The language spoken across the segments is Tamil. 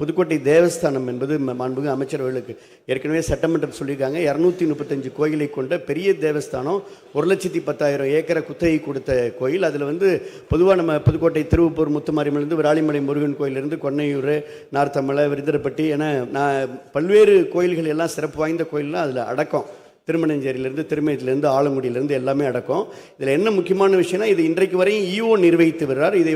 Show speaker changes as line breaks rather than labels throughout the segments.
புதுக்கோட்டை தேவஸ்தானம் என்பது மாண்புமிகு அமைச்சர் அவர்களுக்கு ஏற்கனவே சட்டமன்றம் சொல்லியிருக்காங்க. 235 கோயிலை கொண்ட பெரிய தேவஸ்தானம், 1,10,000 ஏக்கரை குத்தகை கொடுத்த கோயில். அதில் பொதுவாக நம்ம புதுக்கோட்டை, திருவப்பூர், முத்துமாரியம்மன்லேருந்து விராலிமலை முருகன் கோயிலிருந்து கொன்னையூர், நார்த்தமலை, விருந்திரப்பட்டி என பல்வேறு கோயில்கள் எல்லாம் சிறப்பு வாய்ந்த கோயிலெலாம் அதில் அடக்கம். திருமணஞ்சேரியிலேருந்து, திருமயத்திலேருந்து, ஆலங்குடியிலேருந்து எல்லாமே அடக்கம். இதில் என்ன முக்கியமான விஷயம்னா, இது இன்றைக்கு வரையும் ஈஓ நிர்வகித்து வருகிறார். இதை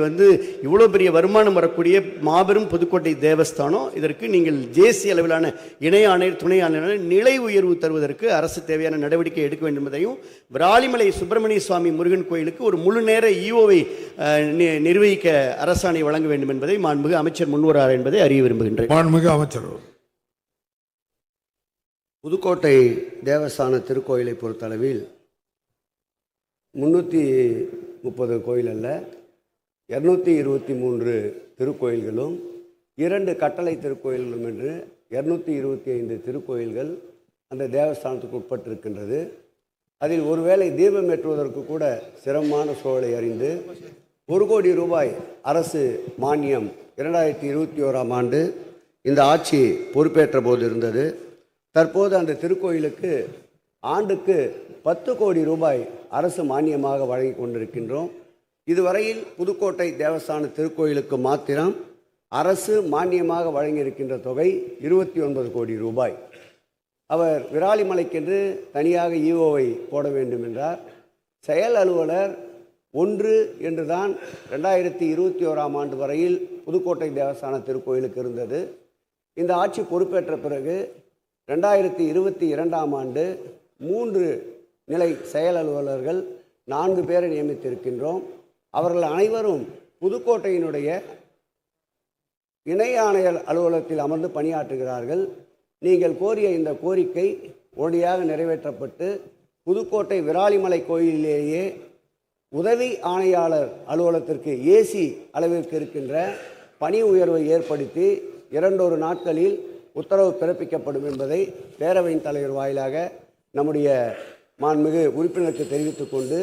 இவ்வளோ பெரிய வருமானம் வரக்கூடிய மாபெரும் புதுக்கோட்டை தேவஸ்தானம், இதற்கு நீங்கள் தேசிய அளவிலான இணை ஆணையர், துணை ஆணையர் நிலை உயர்வு தருவதற்கு அரசு தேவையான நடவடிக்கை எடுக்க வேண்டும் என்பதையும், விராலிமலை சுப்பிரமணிய சுவாமி முருகன் கோயிலுக்கு ஒரு முழு நேர ஈஓவை நிர்வகிக்க அரசாணை வழங்க வேண்டும் என்பதை மாண்புமிகு அமைச்சர் முன்வரார் என்பதை அறிய விரும்புகின்றேன்.
மாண்புமிகு அமைச்சர்.
புதுக்கோட்டை தேவஸ்தான திருக்கோயிலை பொறுத்தளவில் 330 கோயில் அல்ல, 223 திருக்கோயில்களும் 2 கட்டளை திருக்கோயில்களும் என்று 225 திருக்கோயில்கள் அந்த தேவஸ்தானத்துக்கு உட்பட்டிருக்கின்றது. அதில் ஒருவேளை தீபம் ஏற்றுவதற்கு கூட சிரமமான சூழலை அறிந்து 1 கோடி ரூபாய் அரசு மானியம் 2021ஆம் ஆண்டு இந்த ஆட்சி பொறுப்பேற்ற போது இருந்தது. தற்போது அந்த திருக்கோயிலுக்கு ஆண்டுக்கு 10 கோடி ரூபாய் அரசு மானியமாக வழங்கி கொண்டிருக்கின்றோம். இதுவரையில் புதுக்கோட்டை தேவஸ்தான திருக்கோயிலுக்கு மாத்திரம் அரசு மானியமாக வழங்கியிருக்கின்ற தொகை 29 கோடி ரூபாய். அவர் விராலிமலைக்கென்று தனியாக ஈஓவை போட வேண்டும் என்றார். செயல் அலுவலர் 1 என்று தான் 2021ஆம் ஆண்டு வரையில் புதுக்கோட்டை தேவஸ்தான திருக்கோயிலுக்கு இருந்தது. இந்த ஆட்சி பொறுப்பேற்ற பிறகு 2022ஆம் ஆண்டு 3 நிலை செயல் அலுவலர்கள் 4 பேரை நியமித்திருக்கின்றோம். அவர்கள் அனைவரும் புதுக்கோட்டையினுடைய இணை ஆணையர் அலுவலகத்தில் அமர்ந்து பணியாற்றுகிறார்கள். நீங்கள் கோரிய இந்த கோரிக்கை உடனடியாக நிறைவேற்றப்பட்டு புதுக்கோட்டை விராலிமலை கோயிலிலேயே உதவி ஆணையாளர் அலுவலகத்திற்கு ஏசி அளவிற்கு இருக்கின்ற பணி உயர்வை ஏற்படுத்தி 2 நாட்களில் உத்தரவு பிறப்பிக்கப்படும் என்பதை பேரவையின் தலைவர் வாயிலாக நம்முடைய மாண்புமிகு உறுப்பினருக்கு தெரிவித்துக் கொண்டு